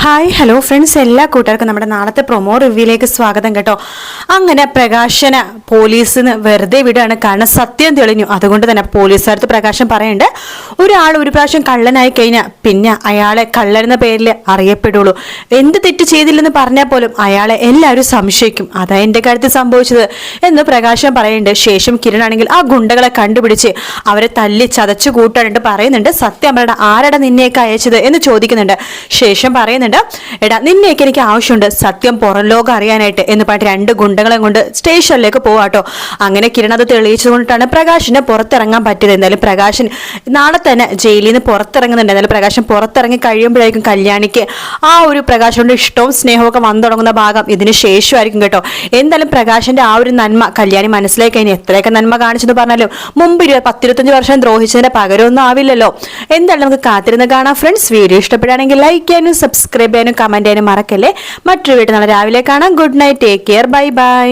Hi hello friends, എല്ലാ കൂട്ടുകാർക്കും നമ്മുടെ നാളത്തെ പ്രൊമോ റിവ്യൂയിലേക്ക് സ്വാഗതം കേട്ടോ. അങ്ങനെ പ്രകാശനെ പോലീസിന് വെറുതെ വിടുകയാണ്. കാരണം സത്യം തെളിഞ്ഞു. അതുകൊണ്ട് തന്നെ പോലീസുകാർക്ക് പ്രകാശൻ പറയുന്നുണ്ട്, ഒരാൾ ഒരു പ്രാവശ്യം കള്ളനായി കഴിഞ്ഞാൽ പിന്നെ അയാളെ കള്ളനെന്ന പേരിൽ അറിയപ്പെടുള്ളൂ. എന്ത് തെറ്റ് ചെയ്തില്ലെന്ന് പറഞ്ഞാൽ പോലും അയാളെ എല്ലാവരും സംശയിക്കും. അതാ എൻ്റെ കാര്യത്തിൽ സംഭവിച്ചത് എന്ന് പ്രകാശൻ പറയുന്നുണ്ട്. ശേഷം കിരൺ ആണെങ്കിൽ ആ ഗുണ്ടകളെ കണ്ടുപിടിച്ച് അവരെ തല്ലി ചതച്ചു കൂട്ടാനിട്ട് പറയുന്നുണ്ട്, സത്യം പറയട, ആരടാ നിന്നെയൊക്കെ അയച്ചത് എന്ന് ചോദിക്കുന്നുണ്ട്. ശേഷം പറയുന്നുണ്ട്, എടാ നിന്നെയൊക്കെ എനിക്ക് ആവശ്യമുണ്ട്, സത്യം പുറം ലോകം അറിയാനായിട്ട് എന്ന് പറഞ്ഞിട്ട് രണ്ട് ഗുണ്ടകളെ കൊണ്ട് സ്റ്റേഷനിലേക്ക് പോവാട്ടോ. അങ്ങനെ കിരൺ അത് തെളിയിച്ചുകൊണ്ടിട്ടാണ് പ്രകാശിന് പുറത്തിറങ്ങാൻ പറ്റിയത്. എന്തായാലും പ്രകാശൻ നാളെ തന്നെ ജയിലിൽ നിന്ന് പുറത്തിറങ്ങുന്നുണ്ട്. എന്നാലും പ്രകാശൻ പുറത്തിറങ്ങി കഴിയുമ്പോഴേക്കും കല്യാണിക്ക് ആ ഒരു പ്രകാശന്റെ ഇഷ്ടവും സ്നേഹവും ഒക്കെ വന്നു തുടങ്ങുന്ന ഭാഗം ഇതിന് ശേഷമായിരിക്കും കേട്ടോ. എന്തായാലും പ്രകാശന്റെ ആ ഒരു നന്മ കല്യാണി മനസ്സിലാക്കി കഴിഞ്ഞ് എത്രയൊക്കെ നന്മ കാണിച്ചെന്ന് പറഞ്ഞാലും മുമ്പ് 10-25 വർഷം ദ്രോഹിച്ചതിന്റെ പകരമൊന്നും ആവില്ലല്ലോ. എന്തായാലും നമുക്ക് കാത്തിരുന്ന് കാണാം ഫ്രണ്ട്സ്. വീഡിയോ ഇഷ്ടപ്പെടുകയാണെങ്കിൽ ലൈക്ക് ചെയ്യാനും സബ്സ്ക്രൈബ് ചെയ്യാനും കമന്റ് ചെയ്യാനും മറക്കല്ലേ. മറ്റൊരു വീഡിയോ നാളെ രാവിലെ കാണാം. Good night, take care, bye bye.